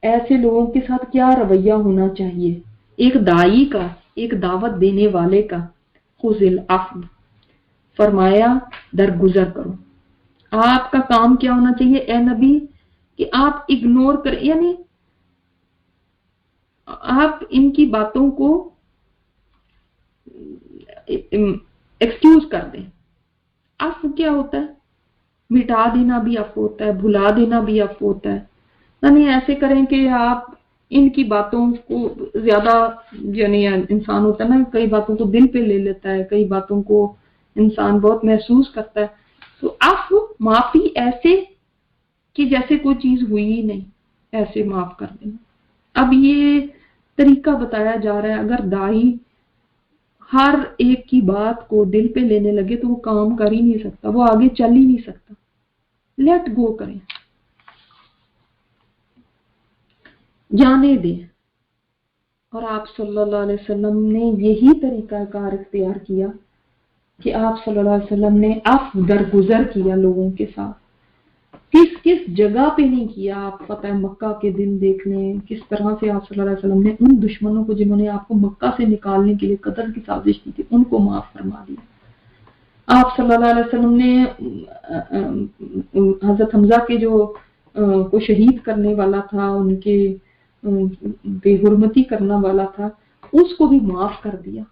ایسے لوگوں کے ساتھ کیا رویہ ہونا چاہیے؟ ایک دائی کا، ایک دعوت دینے والے کا، خذ العفو، فرمایا درگزر کرو۔ آپ کا کام کیا ہونا چاہیے اے نبی کہ آپ اگنور کریں، یعنی آپ ان کی باتوں کو ایکسکیوز کر دیں۔ عفو کیا ہوتا ہے؟ مٹا دینا بھی عفو ہوتا ہے، بھلا دینا بھی عفو ہوتا ہے۔ یعنی ایسے کریں کہ آپ ان کی باتوں کو زیادہ، یعنی انسان ہوتا ہے نا، کئی باتوں کو دل پہ لے لیتا ہے، کئی باتوں کو انسان بہت محسوس کرتا ہے، تو عفو معافی ایسے کہ جیسے کوئی چیز ہوئی ہی نہیں، ایسے معاف کر دینا۔ اب یہ طریقہ بتایا جا رہا ہے، اگر دائی ہر ایک کی بات کو دل پہ لینے لگے تو وہ کام کر ہی نہیں سکتا، وہ آگے چل ہی نہیں سکتا۔ لیٹ گو کریں، جانے دیں۔ اور آپ صلی اللہ علیہ وسلم نے یہی طریقہ کار اختیار کیا کہ آپ صلی اللہ علیہ وسلم نے عفو درگزر کیا لوگوں کے ساتھ۔ کس کس جگہ پہ نہیں کیا؟ آپ فتح مکہ کے دن دیکھ لیں کس طرح سے آپ صلی اللہ علیہ وسلم نے ان دشمنوں کو جنہوں نے آپ کو مکہ سے نکالنے کے لیے قتل کی سازش کی تھی ان کو معاف فرما دیا۔ آپ صلی اللہ علیہ وسلم نے حضرت حمزہ کے جو کو شہید کرنے والا تھا، ان کے بے حرمتی کرنا والا تھا، اس کو بھی معاف کر دیا،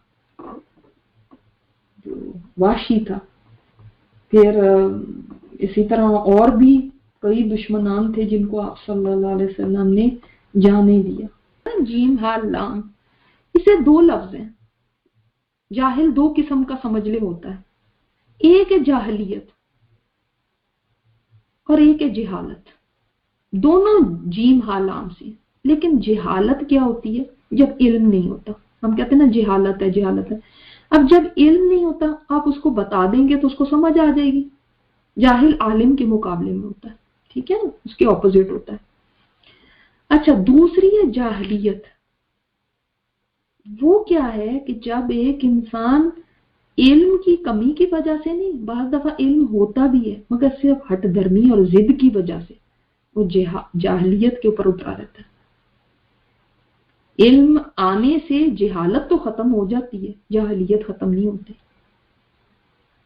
جو واشی تھا۔ پھر اسی طرح اور بھی کئی دشمنان تھے جن کو آپ صلی اللہ علیہ وسلم نے جانے دیا۔ جیم حال لام، اسے دو لفظ ہیں۔ جاہل دو قسم کا سمجھ لے ہوتا ہے، ایک ہے جاہلیت اور ایک ہے جہالت، دونوں جیم حال لام سے۔ لیکن جہالت کیا ہوتی ہے؟ جب علم نہیں ہوتا، ہم کہتے ہیں نا جہالت ہے جہالت ہے۔ اب جب علم نہیں ہوتا آپ اس کو بتا دیں گے تو اس کو سمجھ آ جائے گی۔ جاہل عالم کے مقابلے میں ہوتا ہے، ٹھیک ہے نا، اس کے اپوزٹ ہوتا ہے۔ اچھا، دوسری ہے جاہلیت۔ وہ کیا ہے کہ جب ایک انسان علم کی کمی کی وجہ سے نہیں، بعض دفعہ علم ہوتا بھی ہے مگر صرف ہٹ درمی اور ضد کی وجہ سے وہ جاہلیت کے اوپر اترا رہتا ہے۔ علم آنے سے جہالت تو ختم ہو جاتی ہے، جاہلیت ختم نہیں ہوتی۔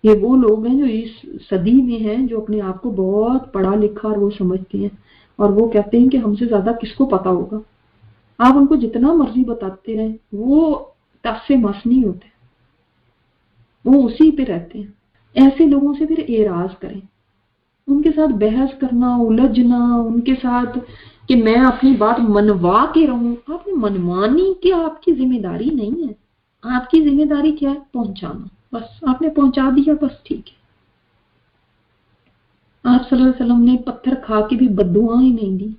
یہ وہ لوگ ہیں جو اس صدی میں ہیں جو اپنے آپ کو بہت پڑھا لکھا اور وہ سمجھتے ہیں، اور وہ کہتے ہیں کہ ہم سے زیادہ کس کو پتا ہوگا۔ آپ ان کو جتنا مرضی بتاتے رہیں وہ تف سے مس نہیں ہوتے، وہ اسی پہ رہتے ہیں۔ ایسے لوگوں سے پھر اعراض کریں، ان کے ساتھ بحث کرنا، الجھنا، ان کے ساتھ کہ میں اپنی بات منوا کے رہوں۔ آپ نے منوانی کہ آپ کی ذمہ داری نہیں ہے، آپ کی ذمہ داری کیا ہے؟ پہنچانا، بس آپ نے پہنچا دیا، بس ٹھیک ہے۔ آپ صلی اللہ علیہ وسلم نے پتھر کھا کے بھی بددعائیں ہی نہیں دی،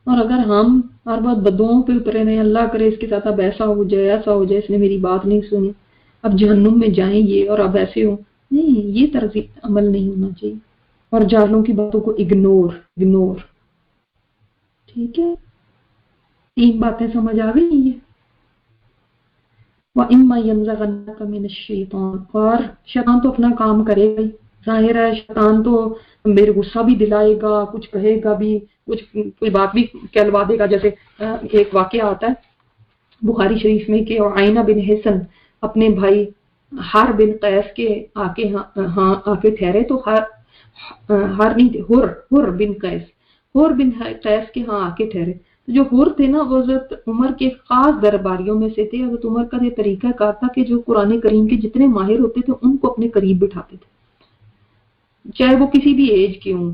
اور اگر ہم ہر بات بددعاؤں پہ اترے رہے، اللہ کرے اس کے ساتھ اب ایسا ہو جائے ایسا ہو جائے، اس نے میری بات نہیں سنی، اب جہنم میں جائیں یہ، اور اب ایسے ہو، نہیں، یہ طرز عمل نہیں ہونا چاہیے۔ اور جاہلوں کی باتوں کو اگنور، ٹھیک ہے۔ تین باتیں سمجھ آ گئی ہیں۔ وَإِمَّا يَنزَغَنَّكَ مِنَ الشَّيْطَانِ، اور شیطان تو اپنا کام کرے گا ہی، ظاہر ہے شیطان تو میرے غصہ بھی دلائے گا، کچھ کہے گا بھی، کوئی بات بھی کہلوا دے گا۔ جیسے ایک واقعہ آتا ہے بخاری شریف میں کہ عائنہ بن حسن اپنے بھائی حر بن قیس کے آکے ٹھہرے، تو حر بن قیس کے ہاں آکے ٹھہرے۔ جو حر تھے نا وہ حضرت عمر کے خاص درباریوں میں سے تھے۔ حضرت عمر کا یہ طریقہ کار تھا کہ جو قرآن کریم کے جتنے ماہر ہوتے تھے ان کو اپنے قریب بٹھاتے تھے، چاہے وہ کسی بھی ایج کے ہوں۔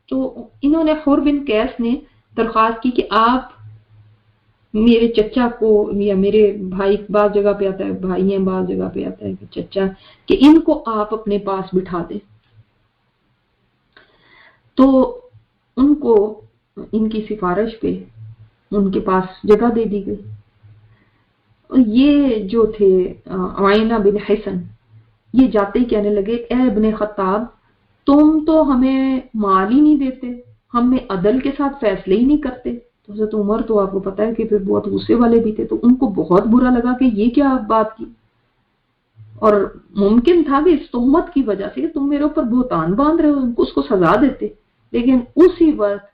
تو انہوں نے حر بن قیس نے درخواست کی کہ آپ میرے چچا کو، یا میرے بھائی، بعض جگہ پہ آتا ہے بھائی ہیں، بعض جگہ پہ آتا ہے کہ چچا، کہ ان کو آپ اپنے پاس بٹھا دیں۔ تو ان کو ان کی سفارش پہ ان کے پاس جگہ دے دی گئی۔ یہ جو تھے عائنہ بن حسن، یہ جاتے ہی کہنے لگے اے ابن خطاب، تم تو ہمیں مال ہی نہیں دیتے، ہم میں عدل کے ساتھ فیصلے ہی نہیں کرتے۔ تو حضرت عمر تو آپ کو پتہ ہے کہ پھر بہت غصے والے بھی تھے، تو ان کو بہت برا لگا کہ یہ کیا بات کی، اور ممکن تھا کہ اس تہمت کی وجہ سے تم میرے اوپر بہتان باندھ رہے ہو، اس کو سزا دیتے۔ لیکن اسی وقت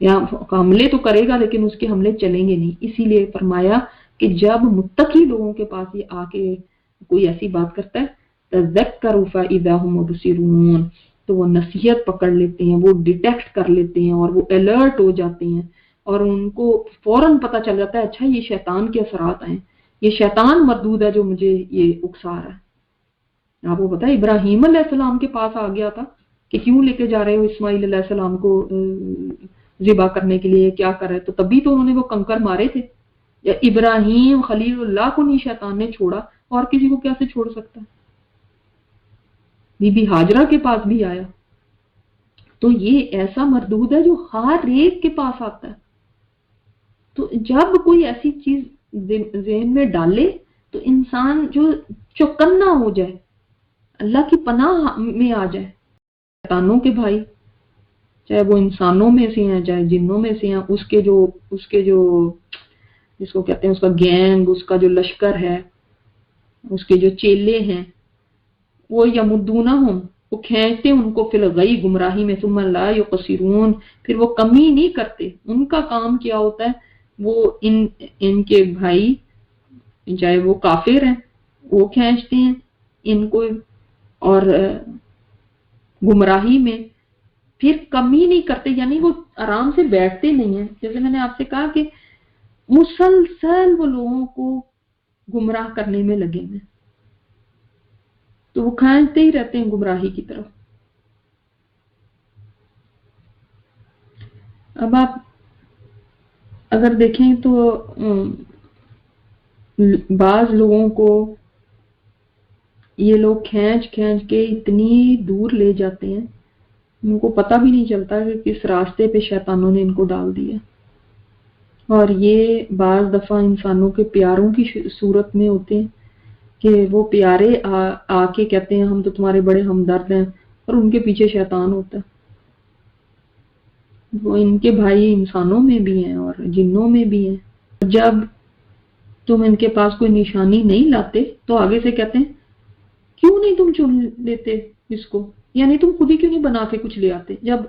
یا حملے تو کرے گا لیکن اس کے حملے چلیں گے نہیں. اسی لیے فرمایا کہ جب متقی لوگوں کے پاس یہ آ کے کوئی ایسی بات کرتا ہے تذکروا فاذا هم مبصرون، تو وہ نصیحت پکڑ لیتے ہیں، وہ ڈیٹیکٹ کر لیتے ہیں اور وہ الرٹ ہو جاتے ہیں اور ان کو فوراً پتہ چل جاتا ہے اچھا یہ شیطان کے اثرات ہیں، یہ شیطان مردود ہے جو مجھے یہ اکسا رہا ہے. آپ کو پتا ہے ابراہیم علیہ السلام کے پاس آ گیا تھا کہ کیوں لے کے جا رہے ہو اسماعیل علیہ السلام کو ذبح کرنے کے لیے، کیا کر رہے، تو تبھی تو انہوں نے وہ کنکر مارے تھے. یا ابراہیم خلیل اللہ کو نہیں شیطان نے چھوڑا، اور کسی کو کیسے چھوڑ سکتا ہے. بی بی ہاجرہ کے پاس بھی آیا. تو یہ ایسا مردود ہے جو ہر ایک کے پاس آتا ہے. تو جب کوئی ایسی چیز ذہن میں ڈالے تو انسان جو چوکنا ہو جائے، اللہ کی پناہ میں آ جائے. شیطانوں کے بھائی چاہے وہ انسانوں میں سے ہیں چاہے جنوں میں سے ہیں، اس کے جو جس کو کہتے ہیں اس کا گینگ، اس کا جو لشکر ہے، اس کے جو چیلے ہیں، وہ یمدونہم، وہ کھینچتے ان کو فی الغی گمراہی میں، ثم لا یقصرون، پھر وہ کمی نہیں کرتے. ان کا کام کیا ہوتا ہے، وہ ان کے بھائی چاہے وہ کافر ہیں وہ کھینچتے ہیں ان کو اور گمراہی میں، پھر کمی نہیں کرتے. یعنی وہ آرام سے بیٹھتے نہیں ہیں. جیسے میں نے آپ سے کہا کہ مسلسل وہ لوگوں کو گمراہ کرنے میں لگے ہیں، تو وہ کھینچتے ہی رہتے ہیں گمراہی کی طرف. اب آپ اگر دیکھیں تو بعض لوگوں کو یہ لوگ کھینچ کے اتنی دور لے جاتے ہیں ان کو پتہ بھی نہیں چلتا کہ کس راستے پہ شیطانوں نے ان کو ڈال دیا. اور یہ بعض دفعہ انسانوں کے پیاروں کی صورت میں ہوتے ہیں کہ وہ پیارے آ کے کہتے ہیں ہم تو تمہارے بڑے ہمدرد ہیں، اور ان کے پیچھے شیطان ہوتا ہے. وہ ان کے بھائی انسانوں میں بھی ہیں اور جنوں میں بھی ہیں. جب تم ان کے پاس کوئی نشانی نہیں لاتے تو آگے سے کہتے ہیں کیوں نہیں تم چن لیتے اس کو، یعنی تم خود ہی کیوں نہیں بنا کے کچھ لے آتے. جب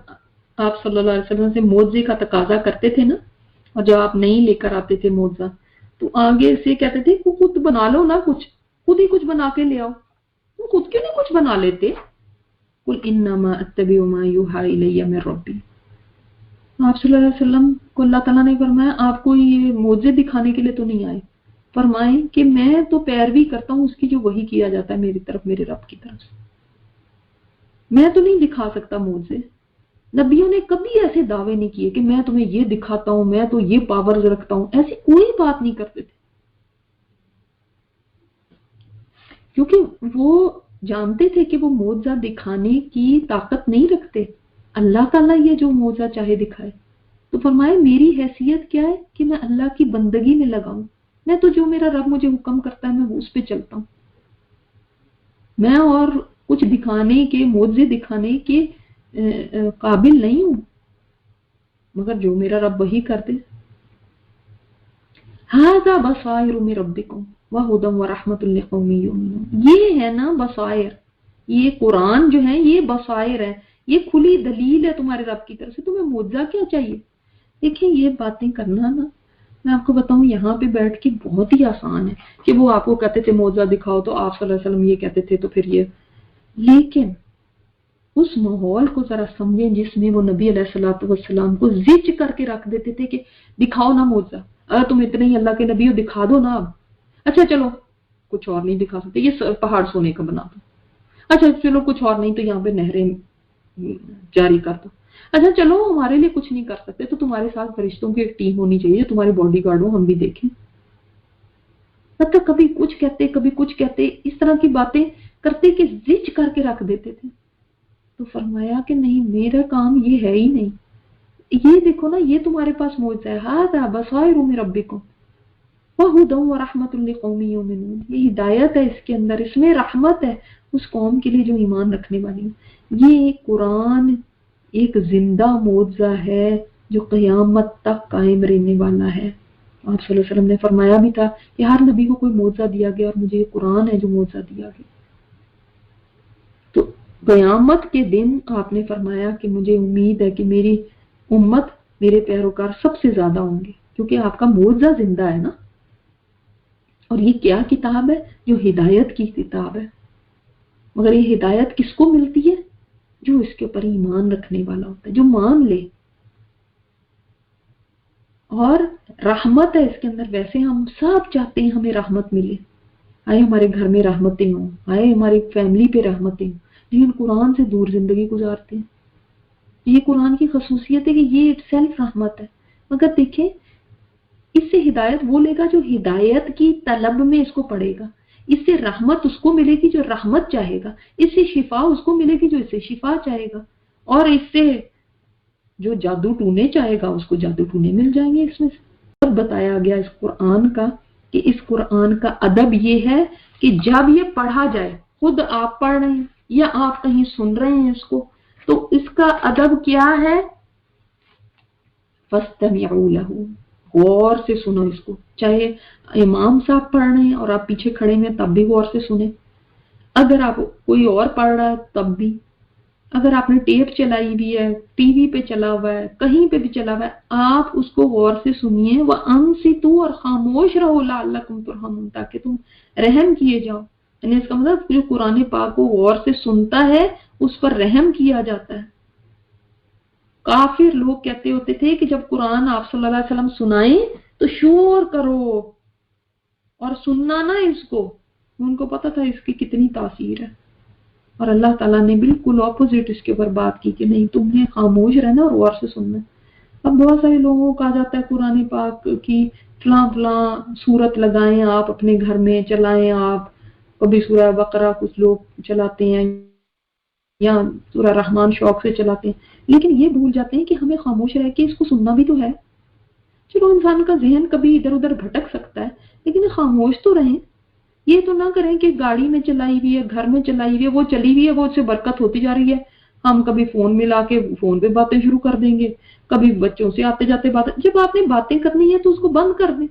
آپ صلی اللہ علیہ وسلم سے معجزے کا تقاضا کرتے تھے نا، اور جب آپ نہیں لے کر آتے تھے معجزہ، تو آگے سے کہتے تھے خود بنا لو نا، خود ہی کچھ بنا کے لے آؤ. تم خود کیوں نہیں کچھ بنا لیتے. قل انما اتبع ما یوحی الی من ربی. آپ صلی اللہ علیہ وسلم کو اللہ تعالیٰ نے فرمایا آپ کو یہ معجزے دکھانے کے لیے تو نہیں آئے، فرمائیں کہ میں تو پیروی کرتا ہوں اس کی جو وحی کیا جاتا ہے میری طرف، میرے رب کی طرف سے. میں تو نہیں دکھا سکتا معجزے. نبیوں نے کبھی ایسے دعوے نہیں کیے کہ میں تمہیں یہ دکھاتا ہوں، میں تو یہ پاورز رکھتا ہوں، ایسی کوئی بات نہیں کرتے تھے. کیونکہ وہ جانتے تھے کہ وہ معجزہ دکھانے کی طاقت نہیں رکھتے. اللہ تعالیٰ یہ جو معجزہ چاہے دکھائے. تو فرمائے میری حیثیت کیا ہے کہ میں اللہ کی بندگی میں لگاؤں. میں تو جو میرا رب مجھے حکم کرتا ہے میں اس پہ چلتا ہوں. میں اور کچھ دکھانے کے، معجزے دکھانے کے قابل نہیں ہوں، مگر جو میرا رب وہی کر دے. ھذا بصائر من ربکم وہدی ورحمۃ لقوم یؤمنون. یہ ہے نا بصائر، یہ قرآن جو ہے یہ بصائر ہے، یہ کھلی دلیل ہے تمہارے رب کی طرف سے. تمہیں معجزہ کیا چاہیے. دیکھیں یہ باتیں کرنا نا، میں آپ کو بتاؤں یہاں پہ بیٹھ کے بہت ہی آسان ہے کہ وہ آپ کو کہتے تھے معجزہ دکھاؤ تو آپ صلی اللہ علیہ وسلم یہ کہتے تھے تو پھر یہ. لیکن اس ماحول کو ذرا سمجھیں جس میں وہ نبی علیہ الصلوۃ والسلام کو زج کر کے رکھ دیتے تھے کہ دکھاؤ نا معجزہ، اگر تم اتنے ہی اللہ کے نبی ہو دکھا دو نا. اب اچھا چلو کچھ اور نہیں دکھا سکتے، یہ پہاڑ سونے کا بنا دو. اچھا چلو کچھ اور نہیں تو یہاں پہ نہریں جاری کر دو. اچھا چلو ہمارے لیے کچھ نہیں کر سکتے تو تمہارے ساتھ فرشتوں کی ایک ٹیم ہونی چاہیے جو تمہارے باڈی گارڈ ہو، ہم بھی دیکھیں. مطلب کبھی کچھ کہتے کبھی کچھ کہتے، اس طرح کی باتیں کرتے کہ زج کر کے رکھ دیتے تھے. تو فرمایا کہ نہیں میرا کام یہ ہے ہی نہیں. یہ دیکھو نا یہ تمہارے پاس معجزہ ہے. ھذا بصائر من ربکم وہدی ورحمۃ لقوم یؤمنون. یہ ہدایت ہے اس کے اندر، اس میں رحمت ہے اس قوم کے لیے جو ایمان رکھنے والی ہے. یہ قرآن ایک زندہ معجزہ ہے جو قیامت تک قائم رہنے والا ہے. آپ صلی اللہ علیہ وسلم نے فرمایا بھی تھا کہ ہر نبی کو کوئی معجزہ دیا گیا اور مجھے یہ قرآن ہے جو معجزہ دیا گیا. تو قیامت کے دن آپ نے فرمایا کہ مجھے امید ہے کہ میری امت میرے پیروکار سب سے زیادہ ہوں گے، کیونکہ آپ کا معجزہ زندہ ہے نا۔ اور یہ کیا کتاب ہے؟ جو ہدایت کی کتاب ہے۔ مگر یہ ہدایت کس کو ملتی ہے؟ جو اس کے اوپر ایمان رکھنے والا ہوتا ہے، جو مان لے۔ اور رحمت ہے اس کے اندر۔ ویسے ہم سب چاہتے ہیں ہمیں رحمت ملے، آئے ہمارے گھر میں رحمتیں ہوں، آئے ہماری فیملی پہ رحمتیں ہوں، لیکن قرآن سے دور زندگی گزارتے ہیں۔ یہ قرآن کی خصوصیت ہے کہ یہ سیلف رحمت ہے۔ مگر دیکھیں، اس سے ہدایت وہ لے گا جو ہدایت کی طلب میں اس کو پڑھے گا، اس سے رحمت اس کو ملے گی جو رحمت چاہے گا، اس سے شفا اس کو ملے گی جو اس سے شفا چاہے گا، اور اس سے جو جادو ٹونے چاہے گا اس کو جادو ٹونے مل جائیں گے۔ اس میں اور بتایا گیا اس قرآن کا کہ اس قرآن کا ادب یہ ہے کہ جب یہ پڑھا جائے، خود آپ پڑھ رہے ہیں یا آپ کہیں سن رہے ہیں اس کو، تو اس کا ادب کیا ہے؟ فَاسْتَمِعُوا لَهُ، غور سے سنو اس کو۔ چاہے امام صاحب پڑھ رہے ہیں اور آپ پیچھے کھڑے ہیں تب بھی غور سے سنیں، اگر آپ کوئی اور پڑھ رہا ہے تب بھی، اگر آپ نے ٹیپ چلائی ہوئی ہے، ٹی وی پہ چلا ہوا ہے، کہیں پہ بھی چلا ہوا ہے، آپ اس کو غور سے سنیے۔ وَأَنصِتُوا، اور خاموش رہو، لَعَلَّكُمْ تُرْحَمُونَ، تاکہ تم رحم کیے جاؤ۔ یعنی اس کا مطلب جو قرآن پاک کو غور سے سنتا ہے اس پر رحم کیا جاتا ہے۔ کافر لوگ کہتے ہوتے تھے کہ جب قرآن آپ صلی اللہ علیہ وسلم سنائیں تو شور کرو اور سننا نہ اس کو۔ ان کو پتا تھا اس کی کتنی تاثیر ہے، اور اللہ تعالیٰ نے بالکل اپوزٹ اس کے اوپر بات کی کہ نہیں، تم نے خاموش رہنا اور غور سے سننا۔ اب بہت سارے لوگوں کو کہا جاتا ہے قرآن پاک کی فلاں فلاں صورت لگائیں آپ اپنے گھر میں، چلائیں آپ، کبھی سورہ بقرہ کچھ لوگ چلاتے ہیں یا سورہ رحمان شوق سے چلاتے ہیں، لیکن یہ بھول جاتے ہیں کہ ہمیں خاموش رہ کے اس کو سننا بھی تو ہے۔ چلو انسان کا ذہن کبھی ادھر ادھر بھٹک سکتا ہے، لیکن خاموش تو رہیں۔ یہ تو نہ کریں کہ گاڑی میں چلائی ہوئی ہے، گھر میں چلائی ہوئی ہے، وہ چلی ہوئی ہے، وہ اس سے برکت ہوتی جا رہی ہے، ہم کبھی فون میں لا کے فون پہ باتیں شروع کر دیں گے، کبھی بچوں سے آتے جاتے باتیں۔ جب آپ نے باتیں کرنی ہے تو اس کو بند کر دیں،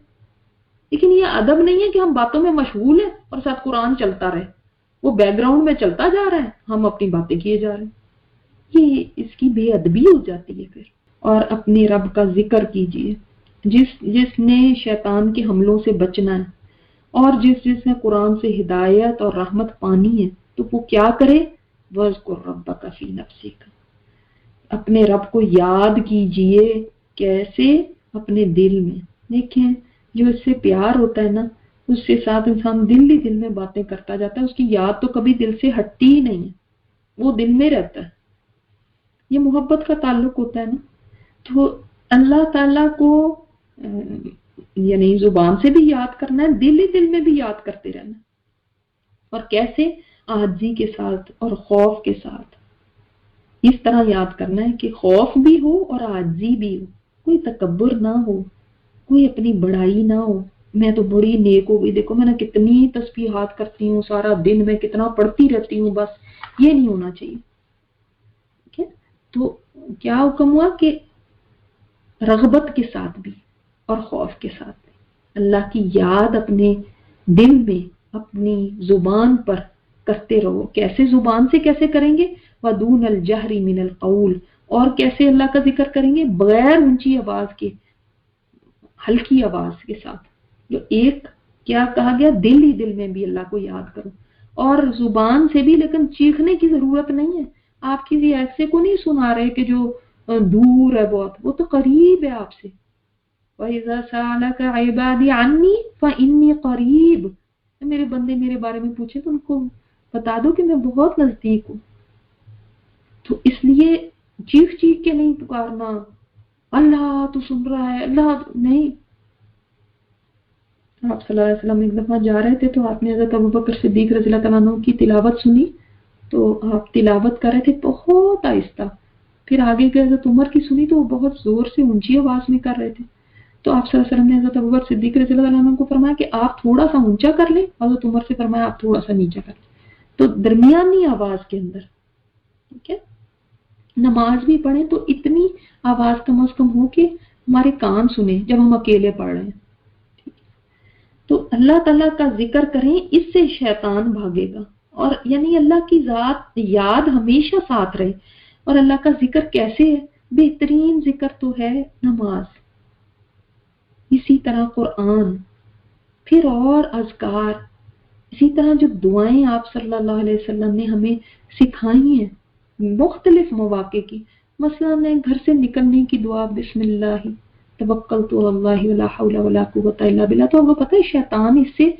لیکن یہ ادب نہیں ہے کہ ہم باتوں میں مشغول ہیں اور ساتھ قرآن چلتا رہے، وہ بیک گراؤنڈ میں چلتا جا رہا ہے، ہم اپنی باتیں کیے جا رہے ہیں۔ یہ اس کی بے ادبی ہو جاتی ہے پھر۔ اور اپنے رب کا ذکر کیجیے، جس نے شیطان کے حملوں سے بچنا ہے، اور جس نے قرآن سے ہدایت اور رحمت پانی ہے، تو وہ کیا کرے؟ وَاذْكُرْ رَبَّكَ فِي نَفْسِكَ، اپنے رب کو یاد کیجئے۔ کیسے؟ اپنے دل میں۔ دیکھیں، جو اس سے پیار ہوتا ہے نا، اس کے ساتھ انسان دل ہی دل میں باتیں کرتا جاتا ہے، اس کی یاد تو کبھی دل سے ہٹتی ہی نہیں ہے، وہ دل میں رہتا ہے۔ یہ محبت کا تعلق ہوتا ہے نا۔ تو اللہ تعالیٰ کو یعنی زبان سے بھی یاد کرنا ہے، دل ہی دل میں بھی یاد کرتے رہنا۔ اور کیسے؟ عاجزی کے ساتھ اور خوف کے ساتھ۔ اس طرح یاد کرنا ہے کہ خوف بھی ہو اور عاجزی بھی ہو، کوئی تکبر نہ ہو، کوئی اپنی بڑائی نہ ہو۔ میں تو بڑی نیک ہو گئی، دیکھو میں نے کتنی تسبیحات کرتی ہوں، سارا دن میں کتنا پڑھتی رہتی ہوں، بس یہ نہیں ہونا چاہیے۔ ٹھیک ہے؟ تو کیا حکم ہوا کہ رغبت کے ساتھ بھی اور خوف کے ساتھ بھی اللہ کی یاد اپنے دل میں، اپنی زبان پر کرتے رہو۔ کیسے زبان سے کیسے کریں گے؟ وَدُونَ الْجَهْرِ مِنَ الْقَوْلِ، اور کیسے اللہ کا ذکر کریں گے؟ بغیر اونچی آواز کے، ہلکی آواز کے ساتھ۔ جو ایک کیا کہا گیا؟ دل ہی دل میں بھی اللہ کو یاد کرو، اور زبان سے بھی، لیکن چیخنے کی ضرورت نہیں ہے۔ آپ کسی ایسے کو نہیں سنا رہے کہ جو دور ہے بہت، وہ تو قریب ہے آپ سے۔ وَإِذَا سَأَلَكَ عِبَادِي عَنِّي فَإِنِّي قَرِيبٌ، میرے بندے میرے بارے میں پوچھے تو ان کو بتا دو کہ میں بہت نزدیک ہوں۔ تو اس لیے چیخ چیخ کے نہیں پکارنا، اللہ تو سن رہا ہے، اللہ نہیں۔ آپ صلی اللہ علیہ وسلم ایک دفعہ جا رہے تھے تو آپ نے حضرت ابوبکر صدیق رضی اللہ تعالیٰ عنہ کی تلاوت سنی، تو آپ تلاوت کر رہے تھے بہت آہستہ، پھر آگے کے حضرت عمر کی سنی تو وہ بہت زور سے اونچی آواز میں کر رہے تھے۔ تو آپ صلی اللہ علیہ وسلم نے حضرت ابوبکر صدیق رضی اللہ عنہ کو فرمایا کہ آپ تھوڑا سا اونچا کر لیں، حضرت عمر سے فرمایا آپ تھوڑا سا نیچا کر لیں، تو درمیانی آواز کے اندر۔ ٹھیک ہے؟ نماز بھی پڑھیں تو اتنی آواز کم از کم ہو کہ ہمارے کان سنیں جب ہم اکیلے پڑھ رہے ہیں۔ تو اللہ تعالیٰ کا ذکر کریں، اس سے شیطان بھاگے گا، اور یعنی اللہ کی ذات یاد ہمیشہ ساتھ رہے۔ اور اللہ کا ذکر کیسے ہے؟ بہترین ذکر تو ہے نماز، اسی طرح قرآن، پھر اور اذکار، اسی طرح جو دعائیں آپ صلی اللہ علیہ وسلم نے ہمیں سکھائی ہیں مختلف مواقع کی، مثلا گھر سے نکلنے کی دعا بسم اللہ توکلت علی اللہ ولا حول ولا قوت الا باللہ، تو آپ کو پتہ ہے شیطان اس سے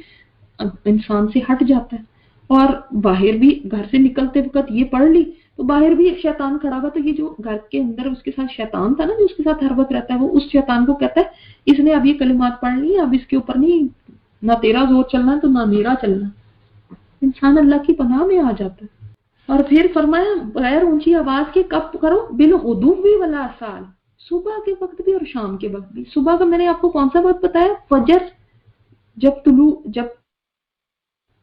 انسان سے ہٹ جاتا ہے، اور باہر بھی گھر سے نکلتے وقت یہ پڑھ لی تو باہر بھی ایک شیطان کھڑا ہوا، تو یہ جو گھر کے اندر اس کے ساتھ شیطان تھا نا جو اس کے ساتھ ہر وقت رہتا ہے، وہ اس شیطان کو کہتا ہے اس نے اب یہ کلمات پڑھ لی، اب اس کے اوپر نہیں، نہ تیرا زور چلنا تو نہ میرا چلنا، انسان اللہ کی پناہ میں آ جاتا ہے۔ اور پھر فرمایا غیر اونچی آواز کے کب کرو، بالغدو بھی والآصال، صبح کے وقت بھی اور شام کے وقت بھی۔ صبح کا میں نے آپ کو کون سا وقت بتایا؟ فجر، جب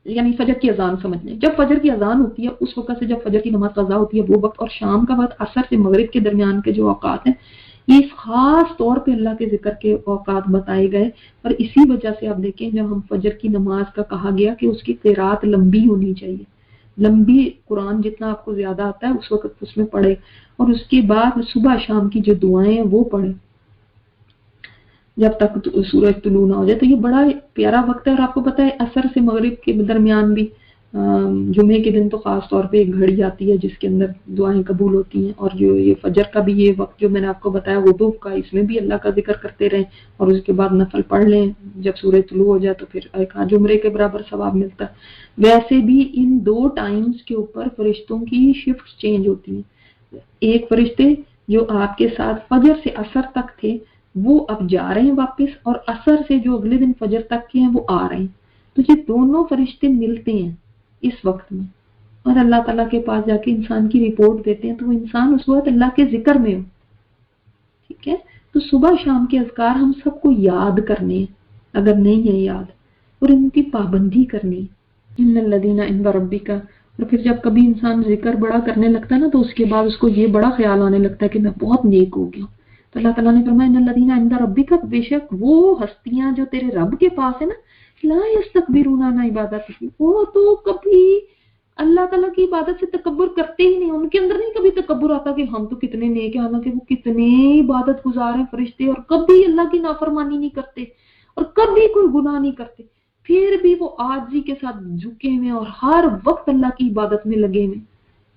یعنی فجر کی اذان سمجھ لیں، جب فجر کی اذان ہوتی ہے اس وقت سے جب فجر کی نماز قضا ہوتی ہے وہ وقت، اور شام کا وقت عصر سے مغرب کے درمیان کے جو اوقات ہیں، یہ خاص طور پہ اللہ کے ذکر کے اوقات بتائے گئے، اور اسی وجہ سے آپ دیکھیں جب ہم فجر کی نماز کا کہا گیا کہ اس کی قرات لمبی ہونی چاہیے، لمبی، قرآن جتنا آپ کو زیادہ آتا ہے اس وقت اس میں پڑھے، اور اس کے بعد صبح شام کی جو دعائیں ہیں وہ پڑھے جب تک سورج طلوع نہ ہو جائے۔ تو یہ بڑا پیارا وقت ہے، اور آپ کو پتہ ہے عصر سے مغرب کے درمیان بھی جمعے کے دن تو خاص طور پہ ایک گھڑی آتی ہے جس کے اندر دعائیں قبول ہوتی ہیں، اور جو یہ فجر کا بھی یہ وقت جو میں نے آپ کو بتایا وضو کا، اس میں بھی اللہ کا ذکر کرتے رہیں اور اس کے بعد نفل پڑھ لیں، جب سورج طلوع ہو جائے تو پھر ایک عمرے کے برابر ثواب ملتا ہے۔ ویسے بھی ان دو ٹائمز کے اوپر فرشتوں کی شفٹ چینج ہوتی ہیں، ایک فرشتے جو آپ کے ساتھ فجر سے عصر تک تھے وہ اب جا رہے ہیں واپس، اور عصر سے جو اگلے دن فجر تک کے ہیں وہ آ رہے ہیں، تو یہ دونوں فرشتے ملتے ہیں اس وقت میں، اور اللہ تعالیٰ کے پاس جا کے انسان کی رپورٹ دیتے ہیں، تو وہ انسان اس وقت اللہ کے ذکر میں ہو۔ ٹھیک ہے، تو صبح شام کے اذکار ہم سب کو یاد کرنے ہیں اگر نہیں ہے یاد، اور ان کی پابندی کرنی ہے۔ ان الذین عند ربک، اور پھر جب کبھی انسان ذکر بڑا کرنے لگتا ہے نا تو اس کے بعد اس کو یہ بڑا خیال آنے لگتا ہے کہ میں بہت نیک ہو گیا، تو اللہ تعالیٰ نے فرمایا ان الذین عند ربک، بے شک وہ ہستیاں جو تیرے رب کے پاس ہے نا، لا یستکبرون عن عبادتہ، وہ تو کبھی اللہ تعالیٰ کی عبادت سے تکبر کرتے ہی نہیں، ان کے اندر نہیں کبھی تکبر آتا کہ ہم تو کتنے نیک ہیں، حالانکہ وہ کتنے عبادت گزار ہیں فرشتے، اور کبھی اللہ کی نافرمانی نہیں کرتے اور کبھی کوئی گناہ نہیں کرتے، پھر بھی وہ عاجزی کے ساتھ جھکے ہوئے اور ہر وقت اللہ کی عبادت میں لگے ہوئے،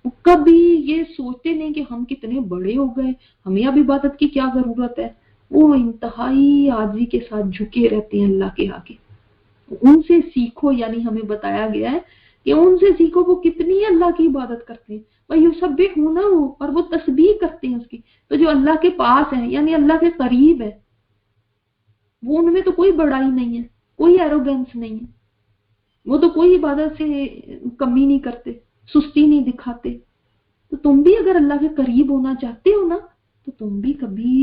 وہ کبھی یہ سوچتے نہیں کہ ہم کتنے بڑے ہو گئے، ہمیں اب عبادت کی کیا ضرورت ہے، وہ انتہائی عاجزی کے ساتھ جھکے رہتے ہیں اللہ کے آگے۔ ان سے سیکھو، یعنی ہمیں بتایا گیا ہے کہ ان سے سیکھو وہ کتنی اللہ کی عبادت کرتے ہیں، وَيُسَبِّحُونَهُ، اور وہ تسبیح کرتے ہیں اس کی، تو جو اللہ کے پاس ہیں یعنی اللہ کے قریب ہے، وہ ان میں تو کوئی بڑائی نہیں ہے، کوئی ایروگینس نہیں ہے، وہ تو کوئی عبادت سے کمی نہیں کرتے، سستی نہیں دکھاتے۔ تو تم بھی اگر اللہ کے قریب ہونا چاہتے ہو نا تو تم بھی کبھی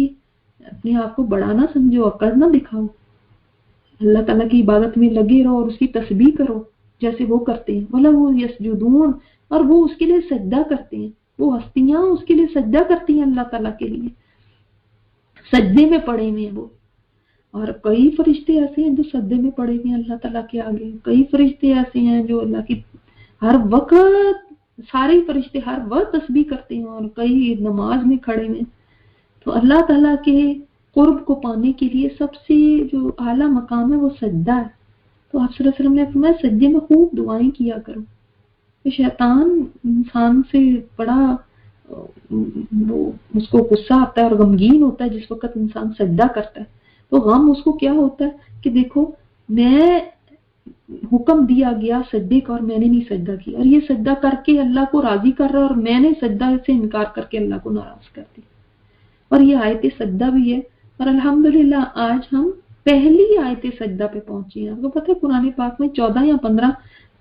اپنے آپ کو بڑا نہ سمجھو، عقل نہ دکھاؤ، اللہ تعالیٰ کی عبادت میں لگے رہو اور اس کی تسبیح کرو جیسے وہ کرتے ہیں، وَلَهُ يَسْجُدُونَ، اور وہ اس کے لیے سجدہ کرتے ہیں، وہ ہستیاں اس کے لیے سجدہ کرتی ہیں اللہ تعالیٰ کے لیے، سجدے میں پڑے ہوئے ہیں وہ، اور کئی فرشتے ایسے ہیں جو سجدے میں پڑے ہوئے ہیں اللہ تعالیٰ کے آگے، کئی فرشتے ایسے ہیں جو اللہ کی ہر وقت، سارے فرشتے ہر وقت تسبیح کرتے ہیں، اور کئی نماز میں کھڑے ہوئے ہیں۔ تو اللہ تعالیٰ کے قرب کو پانے کے لیے سب سے جو اعلیٰ مقام ہے وہ سجدہ ہے، تو آپ صلی اللہ علیہ وسلم نے فرمایا سجدے میں خوب دعائیں کیا کرو۔ شیطان انسان سے بڑا وہ اس کو غصہ آتا ہے اور غمگین ہوتا ہے جس وقت انسان سجدہ کرتا ہے، تو غم اس کو کیا ہوتا ہے کہ دیکھو میں حکم دیا گیا سجدے کا اور میں نے نہیں سجدہ کیا، اور یہ سجدہ کر کے اللہ کو راضی کر رہا ہے اور میں نے سجدہ سے انکار کر کے اللہ کو ناراض کر دیا، اور یہ آیت سجدہ بھی ہے، اور الحمدللہ آج ہم پہلی آیت سجدہ پہ پہنچی ہیں۔ آپ کو پتہ ہے قرآن پاک میں 14 یا 15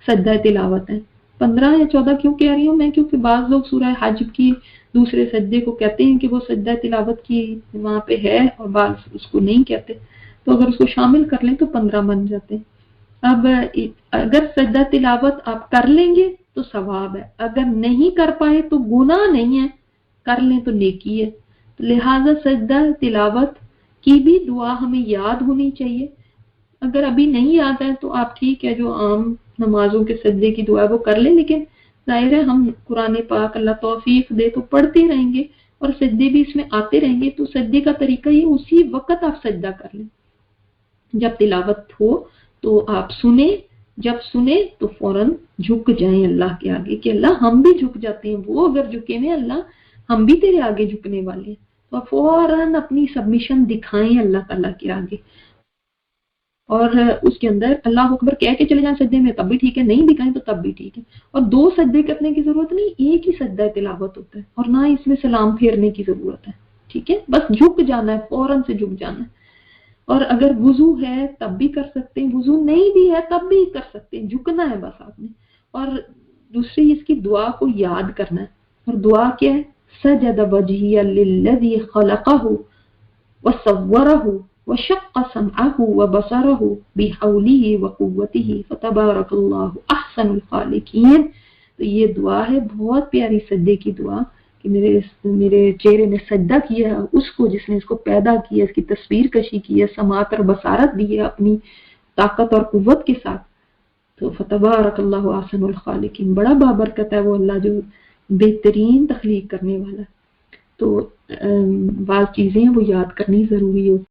سجدہ تلاوت ہیں، 15 یا 14 کیوں کہہ رہی ہوں میں، کیونکہ بعض لوگ سورہ حج کی دوسرے سجدے کو کہتے ہیں کہ وہ سجدہ تلاوت کی وہاں پہ ہے، اور بعض اس کو نہیں کہتے، تو اگر اس کو شامل کر لیں تو 15 بن جاتے ہیں۔ اب اگر سجدہ تلاوت آپ کر لیں گے تو ثواب ہے، اگر نہیں کر پائے تو گناہ نہیں ہے، کر لیں تو نیکی ہے، تو لہٰذا سجدہ تلاوت کی بھی دعا ہمیں یاد ہونی چاہیے۔ اگر ابھی نہیں یاد ہے تو آپ ٹھیک ہے جو عام نمازوں کے سجدے کی دعا وہ کر لیں، لیکن ظاہر ہے ہم قرآن پاک اللہ توفیق دے تو پڑھتے رہیں گے، اور سجدے بھی اس میں آتے رہیں گے. تو سجدے کا طریقہ یہ اسی وقت آپ سجدہ کر لیں. جب تلاوت ہو تو آپ سنیں، جب سنیں تو فوراً جھک جائیں اللہ کے آگے کہ اللہ ہم بھی جھک جاتے ہیں. وہ اگر جھکے ہوئے اللہ ہم بھی تیرے آگے جھکنے والے ہیں. تو آپ فوراً اپنی سبمیشن دکھائیں اللہ تعالیٰ کے آگے، اور اس کے اندر اللہ اکبر کہہ کے چلے جائیں سجدے میں تب بھی ٹھیک ہے، نہیں دکھائیں تو تب بھی ٹھیک ہے. اور 2 سجدے کرنے کی ضرورت نہیں، ایک ہی سجدہ تلاوت ہوتا ہے، اور نہ اس میں سلام پھیرنے کی ضرورت ہے. ٹھیک ہے، بس جھک جانا ہے، فوراً سے جھک جانا ہے. اور اگر وضو ہے تب بھی کر سکتے ہیں، وضو نہیں بھی ہے تب بھی کر سکتے ہیں، جھکنا ہے بس آپ نے. اور دوسری اس کی دعا کو یاد کرنا ہے. اور دعا کیا ہے؟ سجد وجہی للذی خلقہ وصورہ وشق سمعہ وبصرہ بحولہ وقوتہ فتبارک اللہ احسن الخالقین. تو یہ دعا ہے بہت پیاری سجدے کی دعا کہ میرے چہرے نے سجدہ کیا اس کو جس نے اس کو پیدا کیا، اس کی تصویر کشی کی ہے، سماعت اور بصارت دی ہے اپنی طاقت اور قوت کے ساتھ. تو فتبارک اللہ احسن الخالقین، بڑا بابرکت ہے وہ اللہ جو بہترین تخلیق کرنے والا ہے. تو بعض چیزیں وہ یاد کرنی ضروری ہوتی